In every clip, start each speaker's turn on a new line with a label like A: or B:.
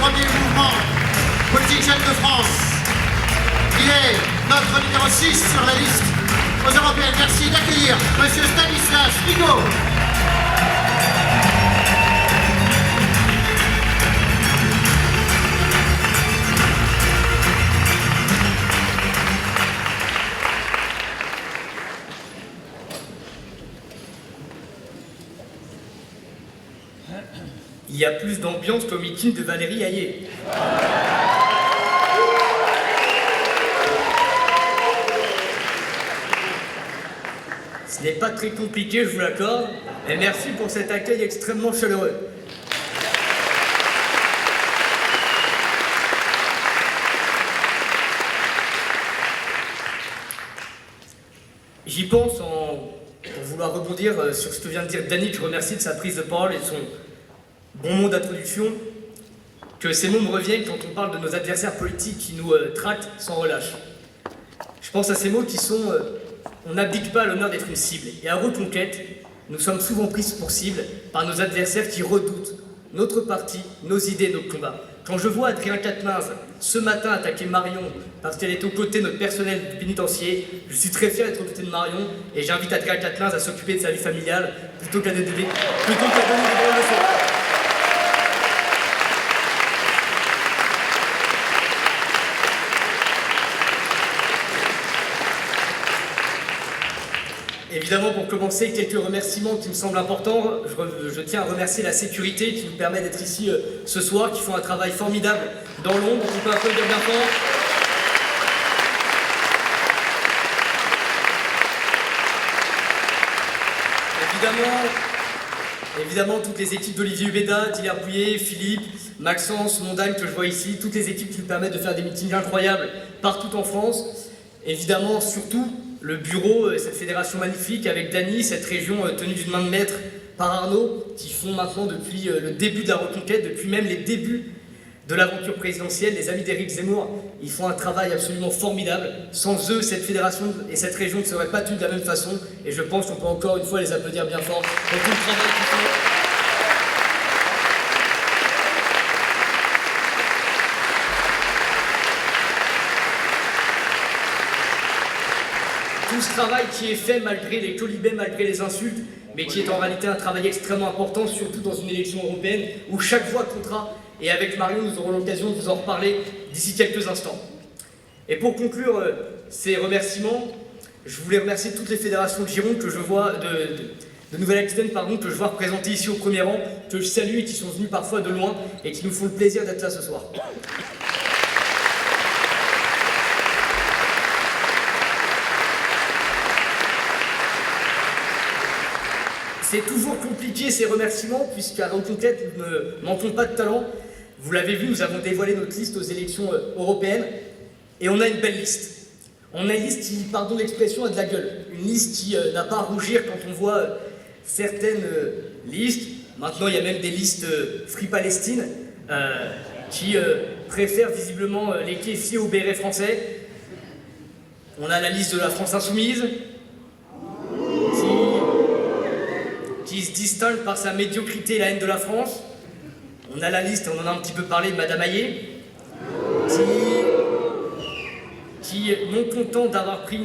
A: premier mouvement politique jeune de France. Il est notre numéro 6 sur la liste aux Européennes. Merci d'accueillir Monsieur Stanislas Rigaud.
B: Il y a plus d'ambiance qu'au meeting de Valérie Hayé. Ce n'est pas très compliqué, je vous l'accorde, et merci pour cet accueil extrêmement chaleureux. J'y pense pour vouloir rebondir sur ce que vient de dire Dany, que je remercie de sa prise de parole et de son bon mot d'introduction, que ces mots me reviennent quand on parle de nos adversaires politiques qui nous tractent sans relâche. Je pense à ces mots qui sont on n'abdique pas à l'honneur d'être une cible. Et à Reconquête, nous sommes souvent pris pour cible par nos adversaires qui redoutent notre parti, nos idées, nos combats. Quand je vois Adrien Quatennens ce matin attaquer Marion parce qu'elle est aux côtés de notre personnel pénitentiaire, je suis très fier d'être aux côtés de Marion et j'invite Adrien Quatennens à s'occuper de sa vie familiale plutôt qu'à donner des bonnes leçons. Évidemment, pour commencer, quelques remerciements qui me semblent importants. Je tiens à remercier la sécurité qui nous permet d'être ici ce soir, qui font un travail formidable dans l'ombre. On peut applaudir bien fort. Évidemment, toutes les équipes d'Olivier Hubeda, Hilaire Bouillet, Philippe, Maxence, Mondagne que je vois ici, toutes les équipes qui nous permettent de faire des meetings incroyables partout en France. Évidemment, surtout, le bureau, cette fédération magnifique avec Dany, cette région tenue d'une main de maître par Arnaud, qui font maintenant depuis le début de la Reconquête, depuis même les débuts de l'aventure présidentielle, les amis d'Éric Zemmour, ils font un travail absolument formidable. Sans eux, cette fédération et cette région ne seraient pas tenues de la même façon, et je pense qu'on peut encore une fois les applaudir bien fort pour tout le travail qu'ils font. Tout ce travail qui est fait malgré les colibets, malgré les insultes, mais qui est en réalité un travail extrêmement important, surtout dans une élection européenne où chaque voix comptera. Et avec Marion, nous aurons l'occasion de vous en reparler d'ici quelques instants. Et pour conclure ces remerciements, je voulais remercier toutes les fédérations de Gironde que je vois, de Nouvelle-Aquitaine, que je vois représentées ici au premier rang, que je salue et qui sont venus parfois de loin et qui nous font le plaisir d'être là ce soir. C'est toujours compliqué ces remerciements, puisqu'à Reconquête, nous ne manquons pas de talent. Vous l'avez vu, nous avons dévoilé notre liste aux élections européennes, et on a une belle liste. On a une liste qui, pardon l'expression, a de la gueule. Une liste qui n'a pas à rougir quand on voit certaines listes. Maintenant, il y a même des listes Free Palestine, qui préfèrent visiblement les caissiers au béret français. On a la liste de la France Insoumise, qui se distingue par sa médiocrité et la haine de la France. On a la liste, on en a un petit peu parlé, de Madame Hayé, qui non content d'avoir pris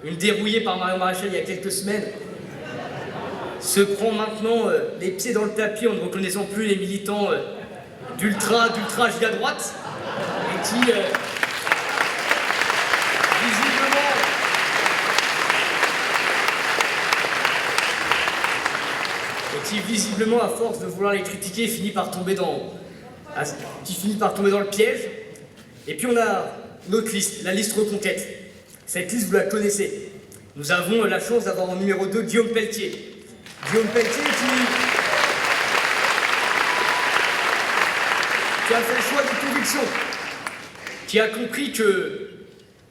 B: une dérouillée par Marion Maréchal il y a quelques semaines, se prend maintenant les pieds dans le tapis en ne reconnaissant plus les militants d'ultra giga droite, et qui visiblement, à force de vouloir les critiquer, finit par tomber dans le piège. Et puis on a notre liste, la liste Reconquête. Cette liste, vous la connaissez. Nous avons la chance d'avoir en numéro 2 Guillaume Pelletier. Guillaume Pelletier qui a fait le choix de conviction, qui a compris que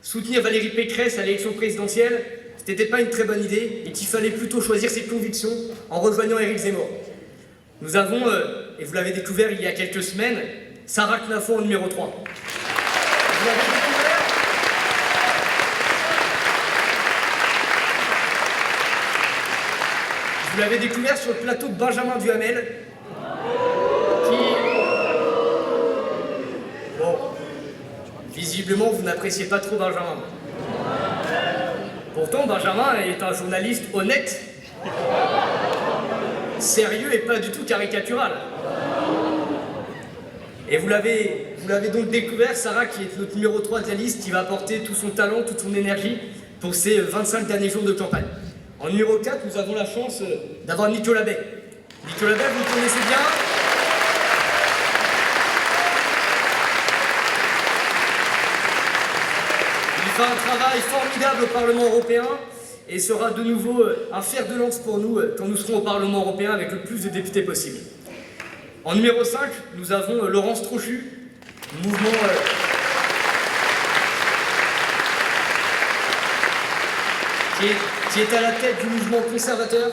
B: soutenir Valérie Pécresse à l'élection présidentielle, c'était pas une très bonne idée et qu'il fallait plutôt choisir ses convictions en rejoignant Éric Zemmour. Nous avons, et vous l'avez découvert il y a quelques semaines, Sarah Knafo en numéro 3. Vous l'avez découvert sur le plateau de Benjamin Duhamel, Visiblement, vous n'appréciez pas trop Benjamin. Pourtant, Benjamin est un journaliste honnête, sérieux et pas du tout caricatural. Et vous l'avez donc découvert, Sarah, qui est notre numéro 3 de la liste, qui va apporter tout son talent, toute son énergie pour ces 25 derniers jours de campagne. En numéro 4, nous avons la chance d'avoir Nicolas Bay. Nicolas Bay, vous le connaissez bien. Il fait un travail formidable au Parlement européen et sera de nouveau un fer de lance pour nous quand nous serons au Parlement européen avec le plus de députés possible. En numéro 5, nous avons Laurence Trochu, mouvement qui est à la tête du mouvement conservateur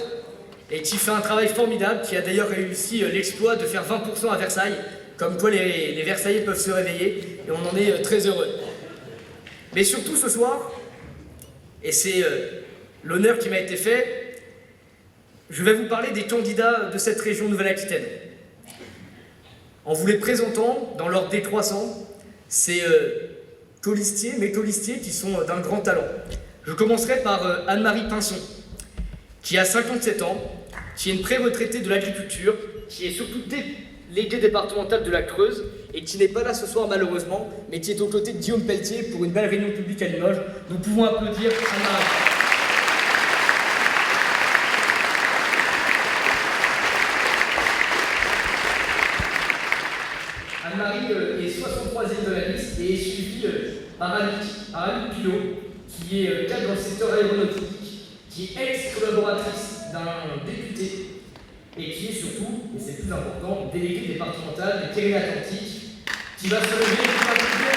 B: et qui fait un travail formidable, qui a d'ailleurs réussi l'exploit de faire 20% à Versailles, comme quoi les Versaillais peuvent se réveiller, et on en est très heureux. Mais surtout ce soir, et c'est l'honneur qui m'a été fait, je vais vous parler des candidats de cette région Nouvelle-Aquitaine. En vous les présentant dans l'ordre décroissant, ces mes colistiers qui sont d'un grand talent. Je commencerai par Anne-Marie Pinson, qui a 57 ans, qui est une pré-retraitée de l'agriculture, qui est surtout déléguée départementale de la Creuse, et qui n'est pas là ce soir malheureusement, mais qui est aux côtés de Guillaume Pelletier pour une belle réunion publique à Limoges. Nous pouvons applaudir Anne-Marie. Anne-Marie est 63e de la liste et est suivie par Annick Pilot, qui est cadre dans le secteur aéronautique, qui est ex-collaboratrice d'un député et qui est surtout, et c'est le plus important, déléguée départementale des Pyrénées-Atlantiques, qui va se lever pour participer.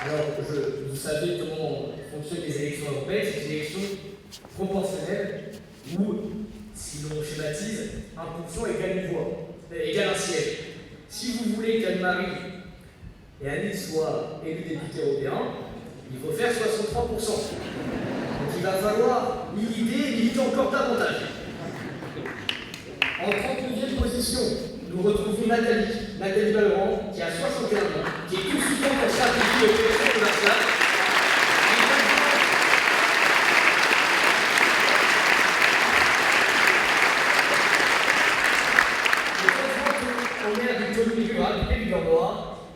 B: Alors, vous savez comment fonctionnent les élections européennes, c'est une élection proportionnelle où, si l'on schématise, 1% égale une voix, égale un siège. Si vous voulez qu'Anne-Marie et Annick soient élus députés européens, il faut faire 63%. Donc il va falloir militer encore davantage. En 39e position, nous retrouvons Nathalie Valorant, qui a 61 ans, qui est consultante en stratégie de création commerciale.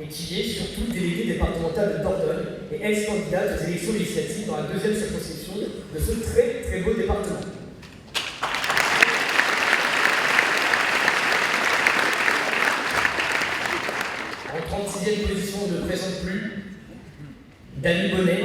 B: Et qui est surtout déléguée départementale de Dordogne et ex-candidate aux élections législatives dans la 2e circonscription de ce très très beau département. En 36e position, on ne présente plus Dany Bonnet.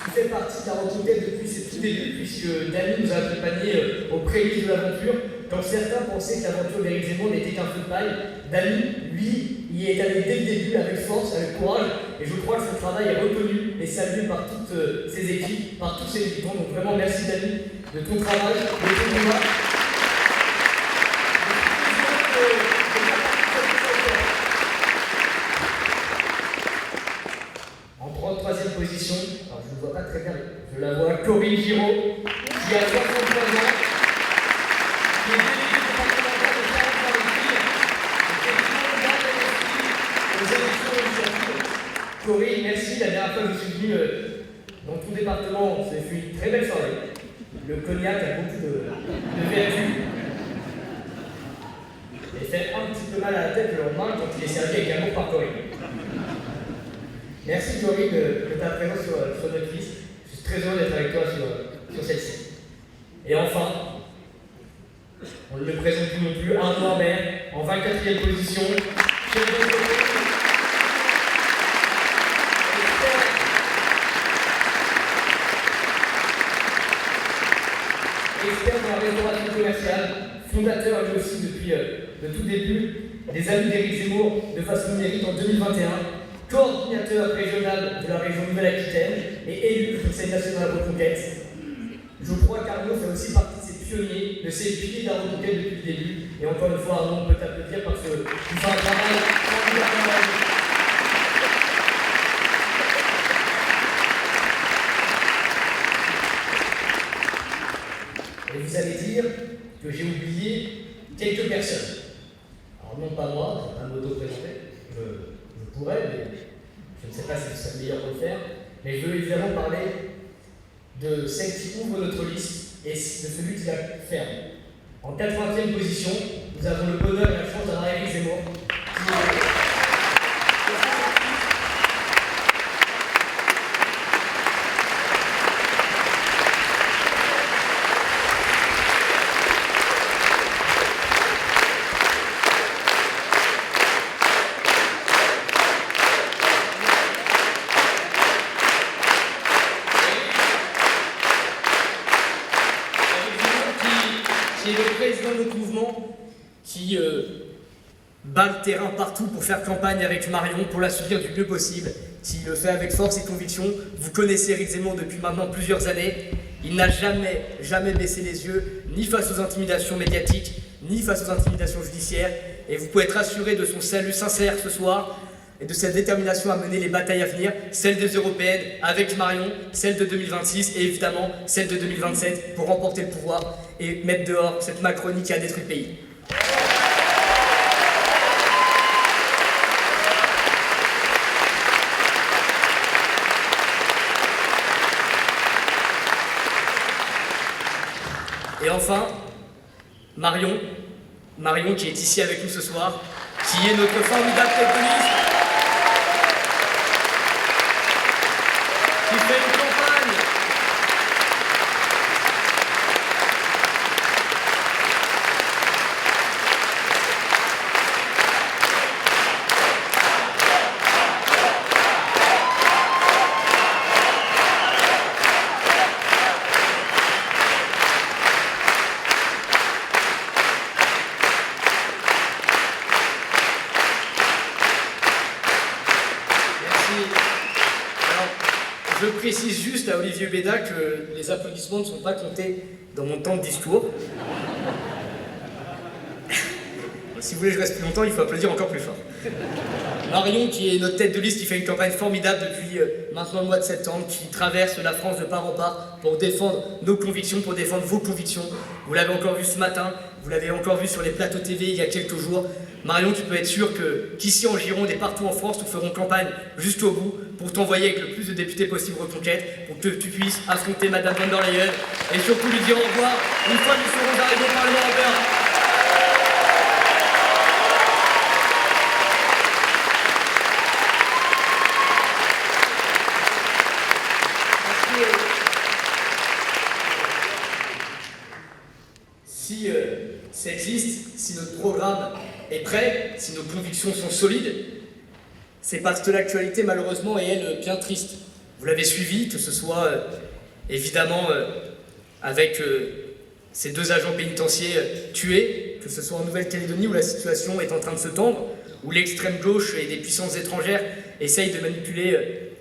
B: Qui fait partie de la reconquête depuis ses tout débuts, puisque Dany nous a accompagnés au prélude de l'aventure. Quand certains pensaient que l'aventure d'Éric Zemmour n'était qu'un feu de paille, Dany, lui, y est allé dès le début avec force, avec courage, et je crois que son travail est reconnu et salué par toutes ses équipes, par tous ses militants. Donc vraiment merci Dany de ton travail, de ton combat. En 33e position, alors je ne vois pas très bien, je la vois, Corinne Giraud, qui a 63 ans, qui est déléguée départementale de Charente-Maritime, et qui est candidate aux élections législatives. Corinne, merci, la dernière fois que je suis venu dans ton département, ça fut une très belle soirée. Le cognac a beaucoup de vertus. Et fait un petit peu mal à la tête le lendemain quand il est servi avec amour par Corinne. Merci Corinne de ta présence sur notre liste. Je suis très heureux d'être avec toi sur celle-ci. Et enfin, on ne le présente plus non plus, un Norbert en 24e position. Expert dans la restauration commerciale, fondateur lui aussi depuis le tout début des Amis d'Éric Zemmour de façon numérique en 2021. Coordinateur régional de la région Nouvelle-Aquitaine et élu du Conseil national de reconquête. Je crois qu'Arnaud fait aussi partie de ces pionniers, de ces piliers de la reconquête depuis le début. Et encore une fois, Arnaud, on peut t'applaudir parce que tu fais un travail formidable. Et vous allez dire que j'ai oublié quelques personnes. Alors non pas moi, je vais pas m'auto-présenter, je pourrais, mais je ne sais pas si ce serait meilleur pour le faire. Mais je veux évidemment parler de celle qui ouvre notre liste et de celui qui la ferme. En 80e position, nous avons le bonheur et la chance d'avoir Éric Zemmour. Qui est le président de notre mouvement, qui bat le terrain partout pour faire campagne avec Marion, pour la soutenir du mieux possible, qui le fait avec force et conviction. Vous connaissez Éric Zemmour depuis maintenant plusieurs années. Il n'a jamais baissé les yeux, ni face aux intimidations médiatiques, ni face aux intimidations judiciaires. Et vous pouvez être assuré de son salut sincère ce soir et de sa détermination à mener les batailles à venir, celles des européennes avec Marion, celles de 2026 et évidemment celles de 2027 pour remporter le pouvoir et mettre dehors cette Macronie qui a détruit le pays. Et enfin, Marion qui est ici avec nous ce soir, qui est notre formidable tête de liste, qui fait une campagne Je précise juste à Olivier Béda que les applaudissements ne sont pas comptés dans mon temps de discours. Si vous voulez que je reste plus longtemps, il faut applaudir encore plus fort. Marion, qui est notre tête de liste, qui fait une campagne formidable depuis maintenant le mois de septembre, qui traverse la France de part en part pour défendre nos convictions, pour défendre vos convictions. Vous l'avez encore vu ce matin, vous l'avez encore vu sur les plateaux TV il y a quelques jours. Marion, tu peux être sûr qu'ici en Gironde et partout en France, nous ferons campagne jusqu'au bout pour t'envoyer avec le plus de députés possible Reconquête, pour que tu puisses affronter Madame von der Leyen et surtout lui dire au revoir une fois que nous serons arrivés au Parlement européen. Si cette liste, si notre programme est prêt, si nos convictions sont solides, c'est parce que l'actualité, malheureusement, est, elle, bien triste. Vous l'avez suivi, que ce soit, évidemment, avec ces 2 agents pénitentiaires tués, que ce soit en Nouvelle-Calédonie, où la situation est en train de se tendre, où l'extrême gauche et des puissances étrangères essayent de manipuler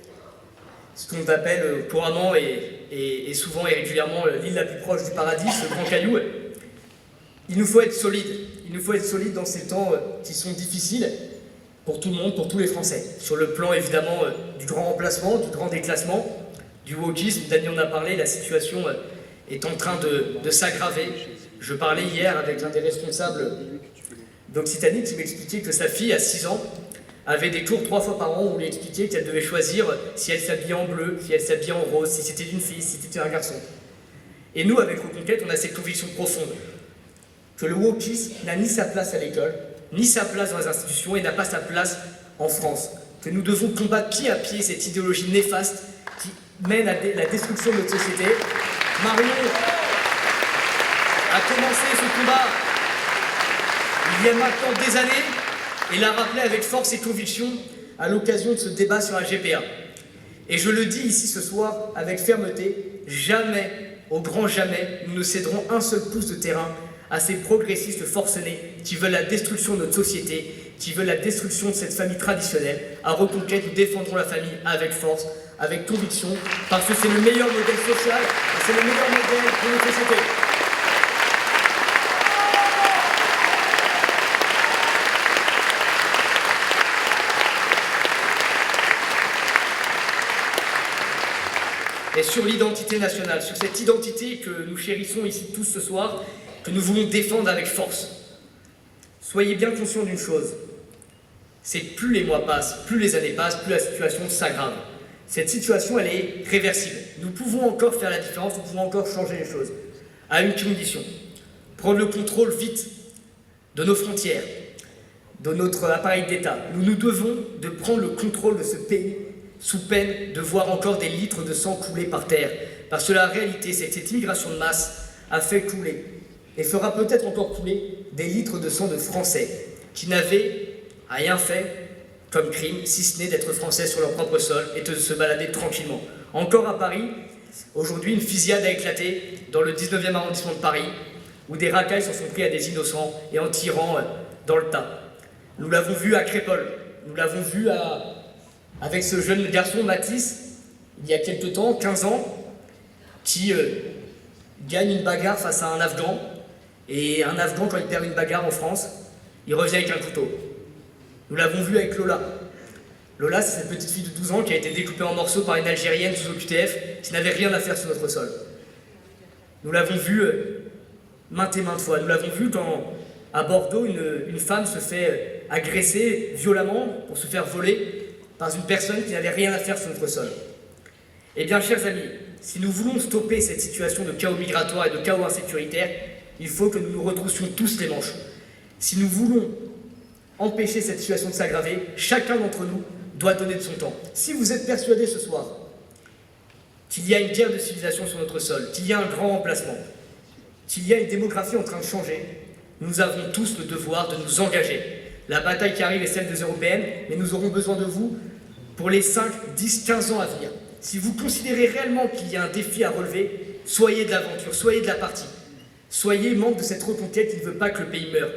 B: ce qu'on appelle couramment et souvent et régulièrement l'île la plus proche du paradis, ce grand caillou. Il nous faut être solide. Il nous faut être solide dans ces temps qui sont difficiles pour tout le monde, pour tous les Français. Sur le plan évidemment du grand remplacement, du grand déclassement, du wokisme, Dany en a parlé, la situation est en train de s'aggraver. Je parlais hier avec l'un des responsables d'Occitanie qui m'expliquait que sa fille, à 6 ans, avait des cours 3 fois par an où on lui expliquait qu'elle devait choisir si elle s'habillait en bleu, si elle s'habillait en rose, si c'était une fille, si c'était un garçon. Et nous, avec Reconquête, on a cette conviction profonde que le wokisme n'a ni sa place à l'école, ni sa place dans les institutions et n'a pas sa place en France. Que nous devons combattre pied à pied cette idéologie néfaste qui mène à la destruction de notre société. Marion a commencé ce combat il y a maintenant des années et l'a rappelé avec force et conviction à l'occasion de ce débat sur la GPA. Et je le dis ici ce soir avec fermeté, jamais, au grand jamais, nous ne céderons un seul pouce de terrain à ces progressistes forcenés qui veulent la destruction de notre société, qui veulent la destruction de cette famille traditionnelle. À Reconquête, nous défendrons la famille avec force, avec conviction, parce que c'est le meilleur modèle social et c'est le meilleur modèle pour notre société. et sur l'identité nationale, sur cette identité que nous chérissons ici tous ce soir, que nous voulons défendre avec force. Soyez bien conscients d'une chose, c'est que plus les mois passent, plus les années passent, plus la situation s'aggrave. Cette situation, elle est réversible. Nous pouvons encore faire la différence, nous pouvons encore changer les choses, à une condition, prendre le contrôle vite de nos frontières, de notre appareil d'État. Nous nous devons de prendre le contrôle de ce pays sous peine de voir encore des litres de sang couler par terre. Parce que la réalité, c'est que cette immigration de masse a fait couler, et fera peut-être encore couler, des litres de sang de Français qui n'avaient rien fait comme crime, si ce n'est d'être Français sur leur propre sol et de se balader tranquillement. Encore à Paris, aujourd'hui, une fusillade a éclaté dans le 19e arrondissement de Paris, où des racailles s'en sont pris à des innocents et en tirant dans le tas. Nous l'avons vu à Crépol, nous l'avons vu avec ce jeune garçon, Mathis, il y a quelque temps, 15 ans, qui gagne une bagarre face à un Afghan, et un Afghan, quand il perd une bagarre en France, il revient avec un couteau. Nous l'avons vu avec Lola. Lola, c'est cette petite fille de 12 ans qui a été découpée en morceaux par une Algérienne sous OQTF, qui n'avait rien à faire sur notre sol. Nous l'avons vu maintes et maintes fois. Nous l'avons vu quand, à Bordeaux, une femme se fait agresser violemment pour se faire voler par une personne qui n'avait rien à faire sur notre sol. Eh bien, chers amis, si nous voulons stopper cette situation de chaos migratoire et de chaos insécuritaire, il faut que nous nous retroussions tous les manches. Si nous voulons empêcher cette situation de s'aggraver, chacun d'entre nous doit donner de son temps. Si vous êtes persuadés ce soir qu'il y a une guerre de civilisation sur notre sol, qu'il y a un grand remplacement, qu'il y a une démographie en train de changer, nous avons tous le devoir de nous engager. La bataille qui arrive est celle des européennes, mais nous aurons besoin de vous pour les 5, 10, 15 ans à venir. Si vous considérez réellement qu'il y a un défi à relever, soyez de l'aventure, soyez de la partie. Soyez membre de cette reconquête qui ne veut pas que le pays meure.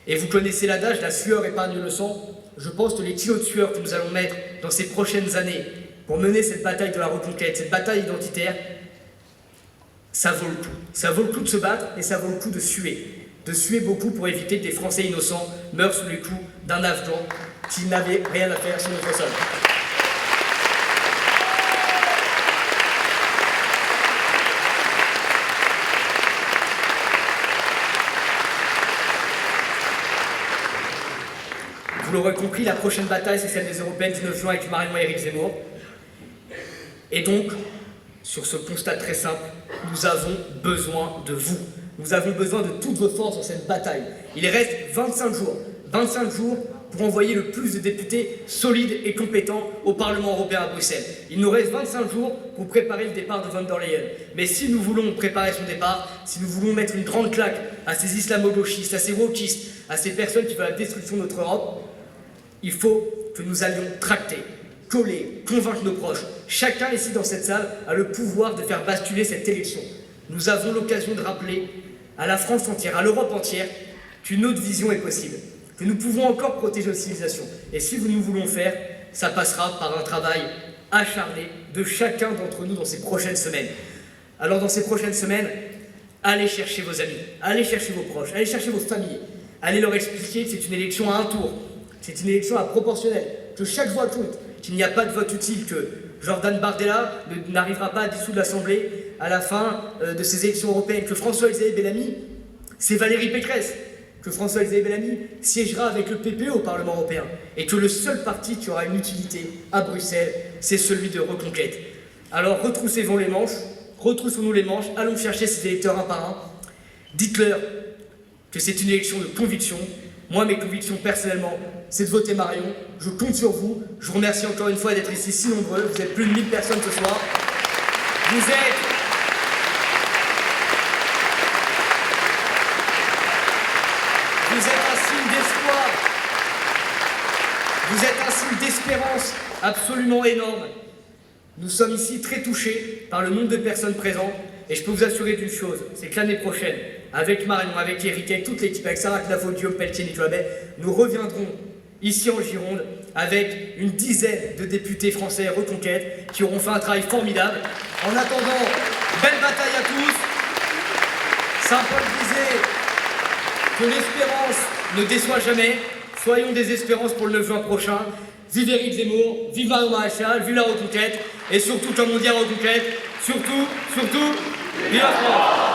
B: Et vous connaissez l'adage, la sueur épargne le sang. Je pense que les kilos de sueur que nous allons mettre dans ces prochaines années pour mener cette bataille de la reconquête, cette bataille identitaire, ça vaut le coup. Ça vaut le coup de se battre et ça vaut le coup de suer beaucoup pour éviter que des Français innocents meurent sous les coups d'un Afghan qui n'avait rien à faire sur notre sol. Vous l'aurez compris, la prochaine bataille, c'est celle des Européennes du 9 juin avec Marion et Éric Zemmour. Et donc, sur ce constat très simple, nous avons besoin de vous. Nous avons besoin de toutes vos forces dans cette bataille. Il reste 25 jours. 25 jours pour envoyer le plus de députés solides et compétents au Parlement européen à Bruxelles. Il nous reste 25 jours pour préparer le départ de von der Leyen. Mais si nous voulons préparer son départ, si nous voulons mettre une grande claque à ces islamo-gauchistes, à ces wokistes, à ces personnes qui veulent la destruction de notre Europe, il faut que nous allions tracter, coller, convaincre nos proches. Chacun ici dans cette salle a le pouvoir de faire basculer cette élection. Nous avons l'occasion de rappeler à la France entière, à l'Europe entière, qu'une autre vision est possible, que nous pouvons encore protéger nos civilisations. Et si nous voulons faire, ça passera par un travail acharné de chacun d'entre nous dans ces prochaines semaines. Alors dans ces prochaines semaines, allez chercher vos amis, allez chercher vos proches, allez chercher vos familles, allez leur expliquer que c'est une élection à un tour, c'est une élection à proportionnelle, que chaque voix compte, qu'il n'y a pas de vote utile, que Jordan Bardella n'arrivera pas à dissoudre l'Assemblée à la fin de ces élections européennes, que François-Xavier Bellamy, c'est Valérie Pécresse, que François-Xavier Bellamy siégera avec le PPE au Parlement européen, et que le seul parti qui aura une utilité à Bruxelles, c'est celui de Reconquête. Alors retroussez-vous les manches, retroussons-nous les manches, allons chercher ces électeurs un par un, dites-leur que c'est une élection de conviction. Moi, mes convictions personnellement, c'est de voter Marion. Je compte sur vous. Je vous remercie encore une fois d'être ici si nombreux. Vous êtes plus de 1000 personnes ce soir. Vous êtes un signe d'espoir. Vous êtes un signe d'espérance absolument énorme. Nous sommes ici très touchés par le nombre de personnes présentes. Et je peux vous assurer d'une chose, c'est que l'année prochaine, avec Marion, avec Eric, avec toute l'équipe, avec Sarah Knavo, Guillaume Pelletier, Nicolas Bay, nous reviendrons ici en Gironde avec une dizaine de députés français Reconquête qui auront fait un travail formidable. En attendant, belle bataille à tous. Saint-Paul disait que l'espérance ne déçoit jamais. soyons des espérances pour le 9 juin prochain. Vive Éric Zemmour, vive Marion Maréchal, vive la Reconquête, et surtout, comme on dit à la Reconquête, surtout, vive la France.